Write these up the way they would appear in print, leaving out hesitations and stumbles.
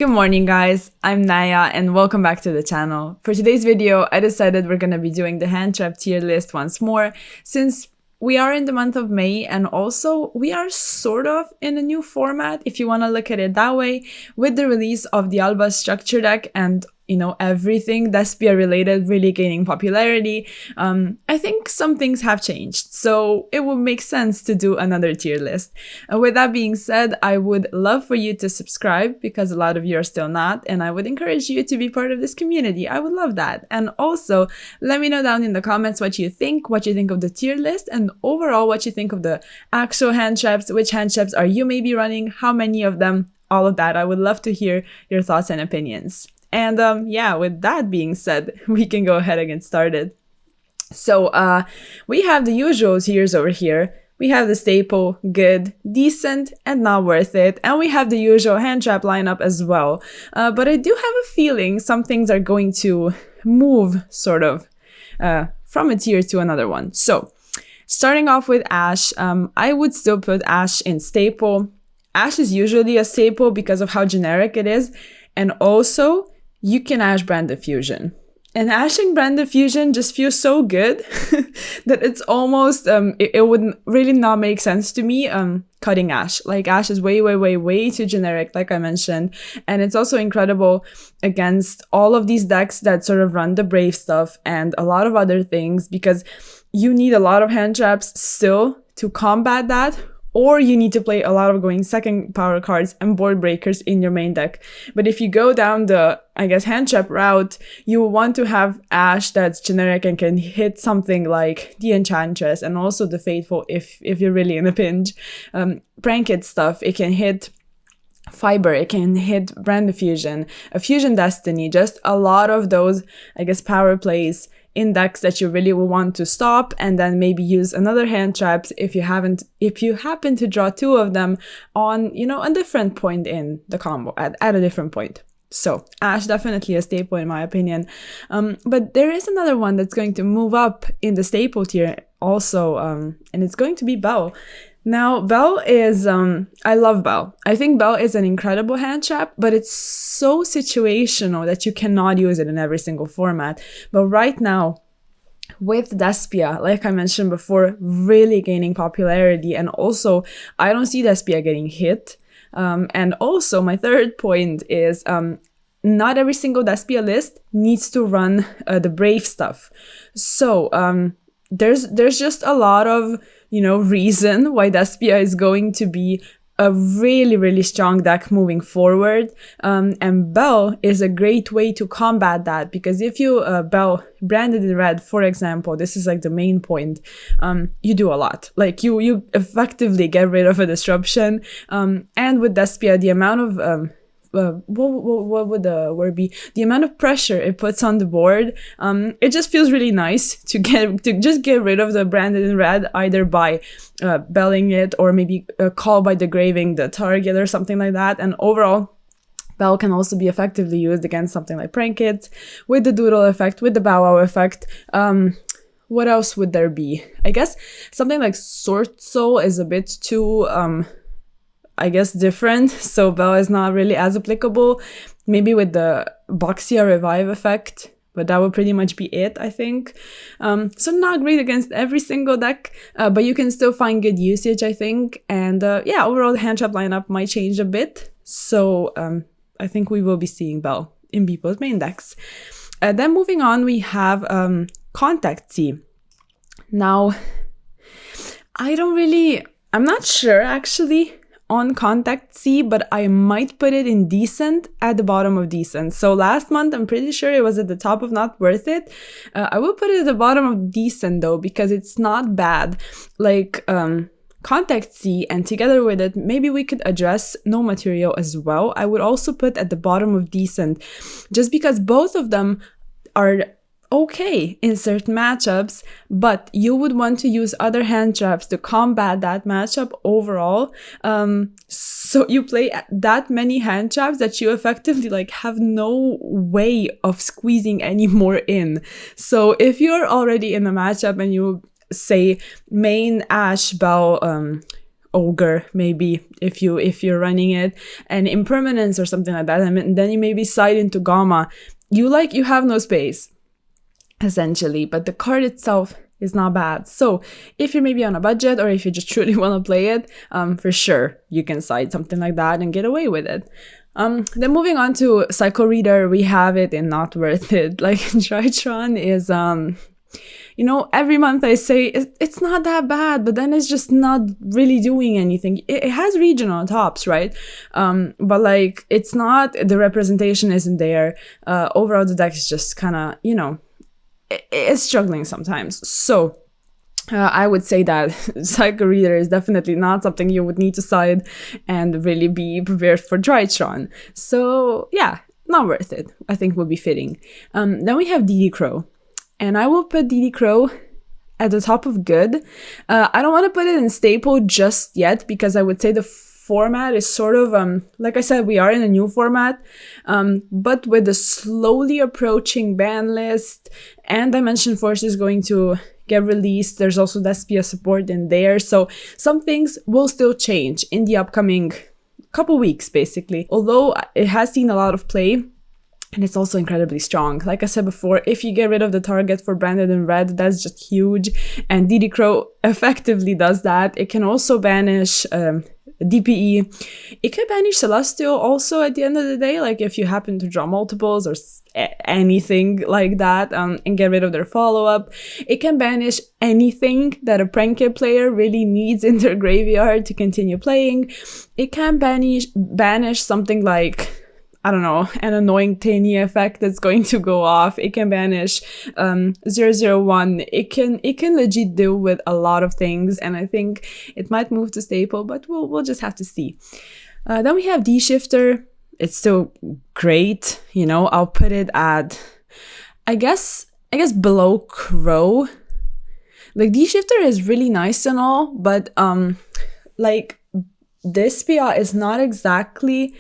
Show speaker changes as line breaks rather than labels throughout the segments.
Good morning, guys. I'm Naya and welcome back to the channel. For today's video, I decided we're going to be doing the hand trap tier list once more since we are in the month of May and also we are sort of in a new format, if you want to look at it that way, with the release of the Alba structure deck and everything Despia related really gaining popularity. I think some things have changed, so it would make sense to do another tier list. With that being said, I would love for you to subscribe because a lot of you are still not, and I would encourage you to be part of this community. I would love that. And also, let me know down in the comments what you think of the tier list, and overall what you think of the actual hand traps, which hand traps are you maybe running, how many of them, all of that. I would love to hear your thoughts and opinions. And yeah, with that being said, we can go ahead and get started. So we have the usual tiers over here. We have the staple, good, decent, and not worth it. And we have the usual hand trap lineup as well. But I do have a feeling some things are going to move sort of from a tier to another one. So starting off with Ashe, I would still put Ashe in staple. Ashe is usually a staple because of how generic it is. And also, you can Ashe brand diffusion. And Ashing brand diffusion just feels so good that it's almost, it would really not make sense to me cutting Ashe. Like, Ashe is way too generic, like I mentioned. And it's also incredible against all of these decks that sort of run the Brave stuff and a lot of other things, because you need a lot of hand traps still to combat that, or you need to play a lot of going second power cards and board breakers in your main deck. But if you go down the, hand trap route, you will want to have Ashe that's generic and can hit something like the Enchantress and also the Faithful if you're really in a pinch. Prank It stuff, it can hit Fiber, it can hit Brand Diffusion, a Fusion Destiny, just a lot of those, power plays in decks that you really will want to stop, and then maybe use another hand traps if you happen to draw two of them on, a different point in the combo, at a different point. So Ashe definitely a staple in my opinion. But there is another one that's going to move up in the staple tier also, and it's going to be Bell. Now, Bell is, I love Bell. I think Bell is an incredible hand trap, but it's so situational that you cannot use it in every single format. But right now, with Despia, like I mentioned before, really gaining popularity, and also I don't see Despia getting hit. And also my third point is not every single Despia list needs to run the Brave stuff. So there's just a lot of reason why Despia is going to be a really strong deck moving forward. And Bell is a great way to combat that, because if you Bell branded in red, for example, this is like the main point, you do a lot. Like you effectively get rid of a disruption. And with Despia, the amount of what would the word be? The amount of pressure it puts on the board, it just feels really nice to just get rid of the branded in red, either by belling it or maybe call by degraving the target or something like that. And overall, Bell can also be effectively used against something like Prank It, with the Doodle effect, with the Bow Wow effect. What else would there be? I guess something like Sword Soul is a bit too different, so Bell is not really as applicable, maybe with the Boxia Revive effect, but that would pretty much be it, I think. So not great against every single deck, but you can still find good usage, I think. And yeah, overall the hand trap lineup might change a bit, so I think we will be seeing Bell in people's main decks. Then moving on, we have Contact C. Now, I'm not sure actually on Contact C, but I might put it in decent, at the bottom of decent. So last month, I'm pretty sure it was at the top of not worth it. I will put it at the bottom of decent though, because it's not bad. Like Contact C, and together with it, maybe we could address No Material as well. I would also put at the bottom of decent, just because both of them are okay in certain matchups, but you would want to use other hand traps to combat that matchup overall. So you play that many hand traps that you effectively have no way of squeezing any more in. So if you're already in a matchup and you say main Ashe, Bell, ogre, maybe if you're running it, and impermanence or something like that, and then you maybe side into Gamma. You have no space, essentially, but the card itself is not bad. So if you're maybe on a budget, or if you just truly want to play it, for sure you can side something like that and get away with it. Then moving on to Psycho Reader, we have it in not worth it. Like, Tritron is, every month I say it's not that bad, but then it's just not really doing anything. It has regional tops, right? But like, it's not, the representation isn't there. Overall, the deck is just kind of, it's struggling sometimes. So I would say that Psycho Reader is definitely not something you would need to side and really be prepared for Tritron. So yeah, not worth it, I think would be fitting. Then we have DD Crow. And I will put DD Crow at the top of good. I don't want to put it in staple just yet, because I would say the format is sort of, like I said, we are in a new format, but with the slowly approaching ban list and Dimension Force is going to get released. There's also Despia support in there. So some things will still change in the upcoming couple weeks, basically. Although it has seen a lot of play, and it's also incredibly strong. Like I said before, if you get rid of the target for branded in red, that's just huge. And DD Crow effectively does that. It can also banish DPE. It can banish Celestial also at the end of the day, like if you happen to draw multiples or anything like that, and get rid of their follow-up. It can banish anything that a Prankit player really needs in their graveyard to continue playing. It can banish something like, I don't know, an annoying Tiny effect that's going to go off. It can banish 001. It can legit deal with a lot of things, and I think it might move to staple, but we'll just have to see. Then we have D-Shifter. It's still great, I'll put it at, I guess below Crow. Like, D-Shifter is really nice and all, but like, Despia is not exactly,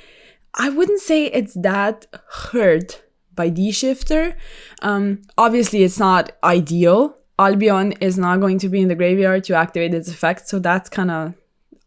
I wouldn't say it's that hurt by D-Shifter. Obviously, it's not ideal. Albion is not going to be in the graveyard to activate its effect, so that's kind of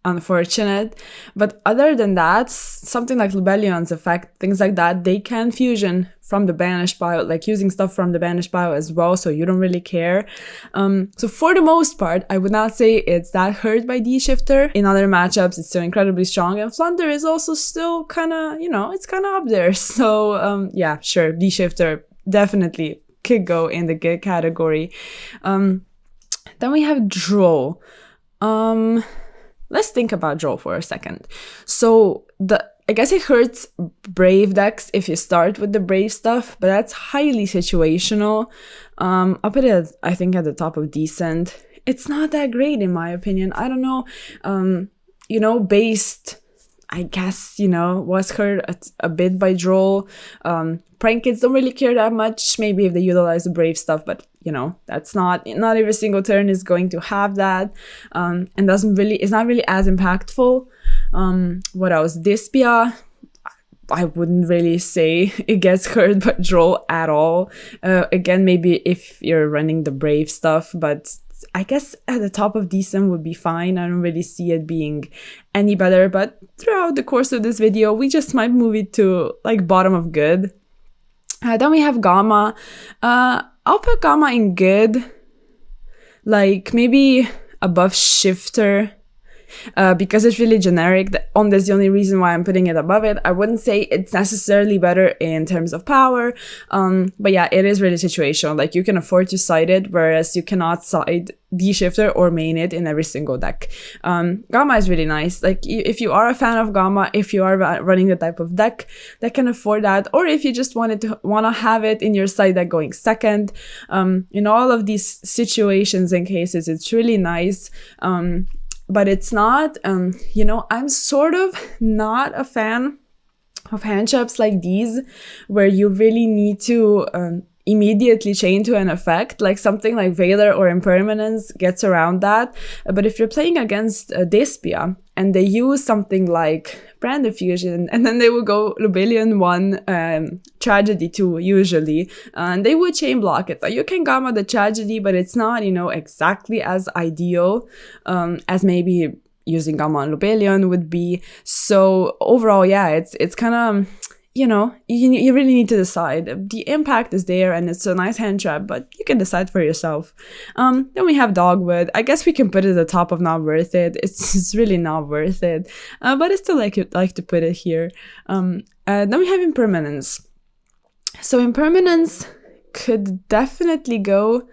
unfortunate. But other than that, something like Lubellion's effect, things like that, they can fusion from the banished pile, like using stuff from the banished pile as well, so you don't really care. So for the most part, I would not say it's that hurt by D-Shifter. In other matchups, it's still incredibly strong, and Flunder is also still kind of, it's kind of up there. So yeah, sure, D-Shifter definitely could go in the good category. Then we have Draw. Let's think about Draw for a second. So I guess it hurts Brave decks if you start with the Brave stuff, but that's highly situational. I'll put it, I think, at the top of decent. It's not that great in my opinion. I don't know. Based, I guess, was hurt a bit by Draw. Prank kids don't really care that much, maybe if they utilize the Brave stuff, but that's not every single turn is going to have that, and it's not really as impactful. What else? Despia, I wouldn't really say it gets hurt by Draw at all. Again, maybe if you're running the Brave stuff, but I guess at the top of decent would be fine. I don't really see it being any better, but throughout the course of this video, we just might move it to like bottom of good. Then we have Gamma. I'll put Gamma in good, like maybe above Shifter, because it's really generic. That's the only reason why I'm putting it above it. I wouldn't say it's necessarily better in terms of power, but yeah, it is really situational. Like, you can afford to side it, whereas you cannot side D-Shifter or main it in every single deck. Gamma is really nice. Like, if you are a fan of Gamma, if you are running the type of deck that can afford that, or if you just want to have it in your side deck going second, in all of these situations and cases, it's really nice. But it's not, I'm sort of not a fan of hand traps like these, where you really need to immediately chain to an effect, like something like Valor or Impermanence gets around that. But if you're playing against Despia and they use something like Brand Fusion, and then they will go Lubellion 1, Tragedy 2 usually, and they would chain block it. You can Gamma the Tragedy, but it's not, exactly as ideal as maybe using Gamma and Lobelion would be. So overall, yeah, it's kind of, you know, you really need to decide. The impact is there and it's a nice hand trap, but you can decide for yourself. Then we have Dogwood. I guess we can put it at the top of not worth it. It's really not worth it, but I still like to put it here. Then we have Impermanence. So Impermanence could definitely go,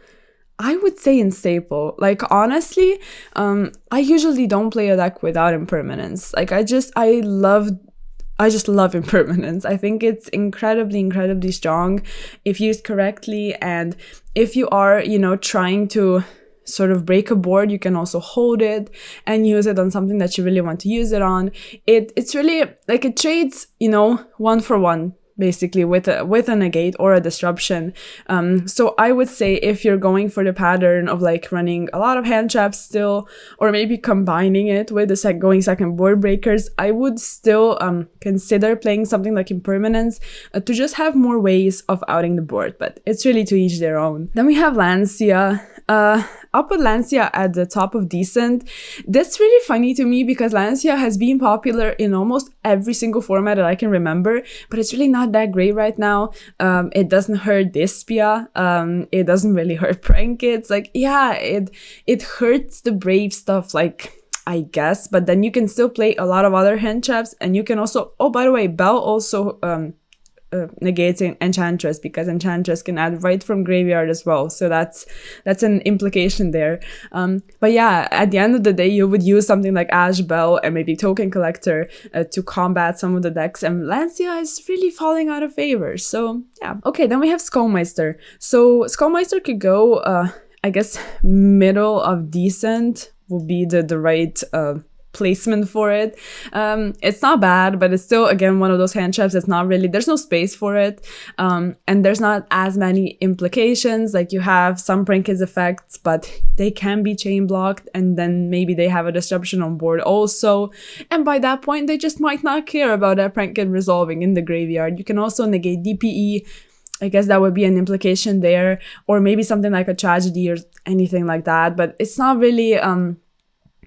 I would say, in staple. Like, honestly, I usually don't play a deck without Impermanence. Like, I just love Impermanence. I think it's incredibly strong if used correctly, and if you are, you know, trying to sort of break a board, you can also hold it and use it on something that you really want to use it on. It's really like, it trades, you know, 1-for-1 basically with a negate or a disruption. So I would say if you're going for the pattern of like running a lot of hand traps still, or maybe combining it with the going second board breakers, I would still consider playing something like Impermanence to just have more ways of outing the board, but it's really to each their own. Then we have Lancia. I'll put Lancia at the top of decent. That's really funny to me because Lancia has been popular in almost every single format that I can remember, but it's really not that great right now. It doesn't hurt Dispia. It doesn't really hurt Prankits. Like, yeah, it hurts the Brave stuff, like, I guess, but then you can still play a lot of other hand traps, and you can also, oh, by the way, Bell also negating Enchantress, because Enchantress can add right from graveyard as well, so that's an implication there. But yeah, at the end of the day, you would use something like Ash Bell and maybe Token Collector to combat some of the decks, and Lancia is really falling out of favor, so yeah. Okay, then we have Skullmeister. So Skullmeister could go, I guess, middle of decent will be the right placement for it. It's not bad, but it's still, again, one of those hand traps that's not really, there's no space for it, and there's not as many implications. Like, you have some Prankits effects, but they can be chain blocked, and then maybe they have a disruption on board also, and by that point they just might not care about that Prankit resolving in the graveyard. You can also negate DPE. I guess that would be an implication there, or maybe something like a Tragedy or anything like that, but it's not really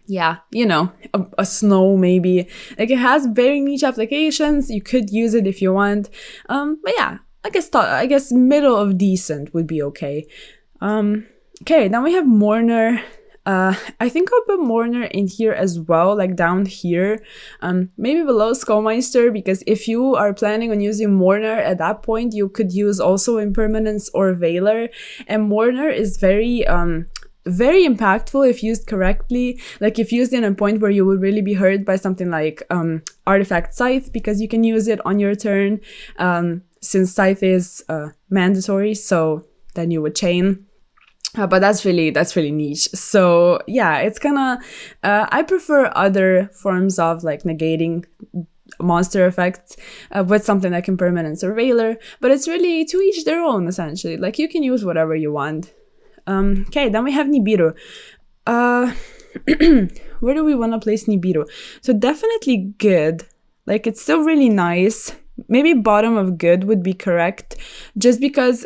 yeah, you know, a snow maybe. Like, it has very niche applications. You could use it if you want. But yeah, I guess middle of decent would be okay. Okay, now we have Mourner. I think I'll put Mourner in here as well, like down here. Maybe below Skullmeister, because if you are planning on using Mourner at that point, you could use also Impermanence or Veiler. And Mourner is very impactful if used correctly. Like, if used in a point where you would really be hurt by something like Artifact Scythe, because you can use it on your turn, since Scythe is mandatory, so then you would chain. But that's really niche. So yeah, it's kinda I prefer other forms of like negating monster effects with something like Impermanence or Veiler, but it's really to each their own, essentially. Like, you can use whatever you want. Okay, then we have Nibiru. Where do we want to place Nibiru? So definitely good. Like, it's still really nice. Maybe bottom of good would be correct, just because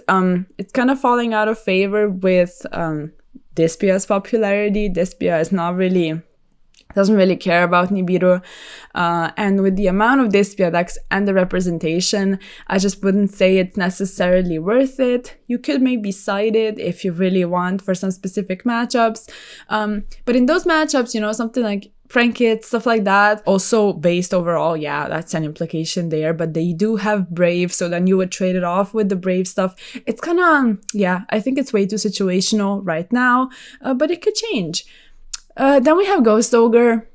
it's kind of falling out of favor with Dispia's popularity. Dispia is not really, doesn't really care about Nibiru, and with the amount of Dispia decks and the representation, I just wouldn't say it's necessarily worth it. You could maybe side it if you really want for some specific matchups, but in those matchups, you know, something like Prankit, stuff like that, also based overall, yeah, that's an implication there, but they do have Brave, so then you would trade it off with the Brave stuff. It's kind of, yeah, I think it's way too situational right now, but it could change. Then we have Ghost Ogre.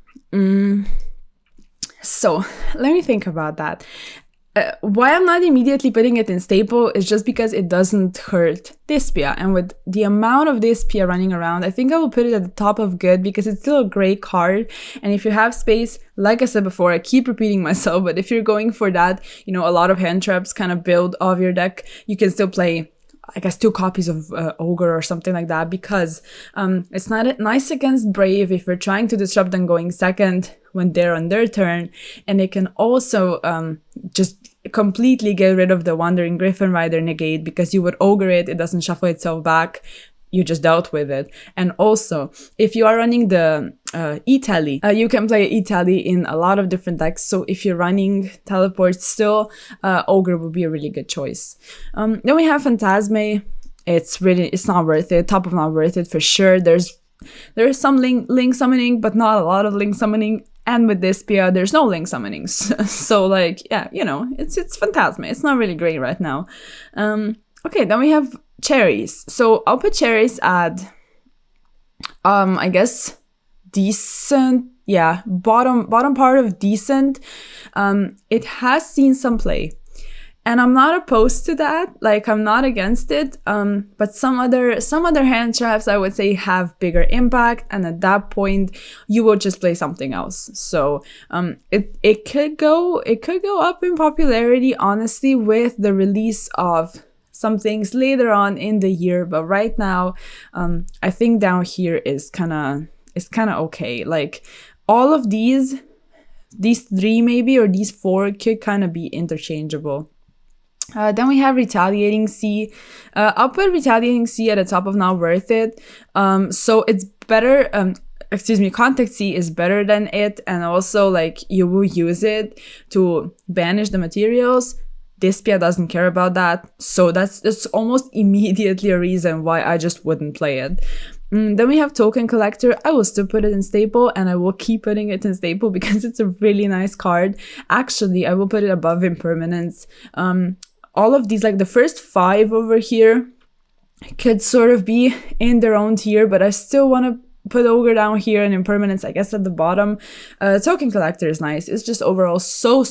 So let me think about that. Why I'm not immediately putting it in staple is just because it doesn't hurt Dispia, and with the amount of Dispia running around, I think I will put it at the top of good, because it's still a great card, and if you have space, like I said before, I keep repeating myself, but if you're going for that, you know, a lot of hand traps kind of build of your deck, you can still play, I guess, 2 copies of Ogre or something like that, because it's not nice against Brave if you're trying to disrupt them going second when they're on their turn, and it can also just completely get rid of the Wandering Griffin Rider negate, because you would Ogre it, it doesn't shuffle itself back. you just dealt with it. And also, if you are running the E-Tally, you can play E-Tally in a lot of different decks. So if you're running teleport still, Ogre would be a really good choice. Then we have Phantasme. It's not worth it. Top of not worth it for sure. There is some link summoning, but not a lot of link summoning. And with Dispia, there's no link summonings. So like, yeah, you know, it's Phantasme. It's not really great right now. Okay, then we have Cherries. So I'll put Cherries at, I guess, decent. Yeah, bottom part of decent. It has seen some play. And I'm not opposed to that, like I'm not against it, but some other hand traps I would say have bigger impact, and at that point you will just play something else. So it could go up in popularity, honestly, with the release of some things later on in the year, but right now I think down here is kind of okay. Like all of these 3 maybe, or these 4 could kind of be interchangeable. Then we have Retaliating Sea. I'll put Retaliating Sea at the top of not worth it. So it's better, Contact Sea is better than it, and also like you will use it to banish the materials. Dispia doesn't care about that, so that's almost immediately a reason why I just wouldn't play it. Then we have Token Collector. I will still put it in staple, and I will keep putting it in staple because it's a really nice card. Actually, I will put it above Impermanence. All of these, like the first 5 over here, could sort of be in their own tier, but I still want to put Ogre down here and Impermanence, I guess, at the bottom. Token Collector is nice. It's just overall so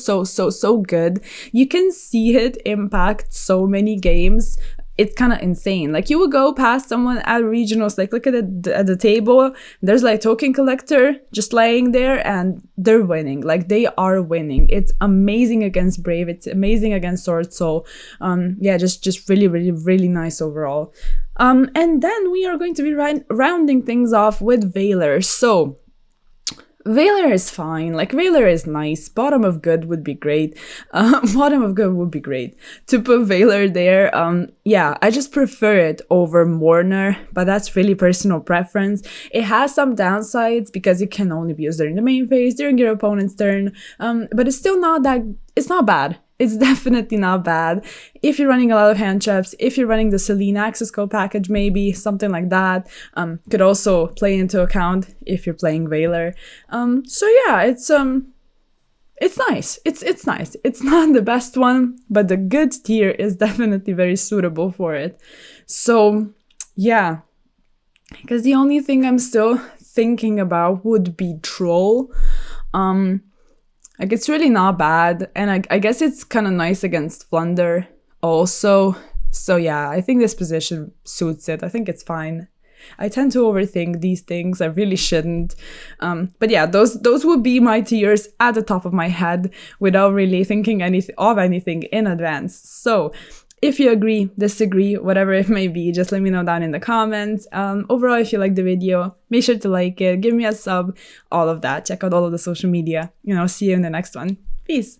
good. You can see it impact so many games. It's kind of insane. Like you will go past someone at regionals, like look at the table, there's like Token Collector just laying there and they're winning. Like they are winning. It's amazing against Brave. It's amazing against Sword Soul. Yeah, just really nice overall. And then we are going to be rounding things off with Veiler. So Veiler is fine, like Veiler is nice. Bottom of good would be great. Bottom of good would be great. To put Veiler there, yeah, I just prefer it over Mourner, but that's really personal preference. It has some downsides because it can only be used during the main phase, during your opponent's turn, but it's still not bad. It's definitely not bad. If you're running a lot of hand traps, if you're running the Selene access code package, maybe something like that, could also play into account if you're playing Veiler. So yeah, it's nice. It's nice. It's not the best one, but the good tier is definitely very suitable for it. So yeah, because the only thing I'm still thinking about would be Troll. Like, it's really not bad, and I guess it's kind of nice against Flunder also. So yeah, I think this position suits it. I think it's fine. I tend to overthink these things. I really shouldn't. But yeah, those would be my tiers at the top of my head without really thinking anything in advance. So if you agree, disagree, whatever it may be, just let me know down in the comments. Overall, if you like the video, make sure to like it, give me a sub, all of that. Check out all of the social media. See you in the next one. Peace.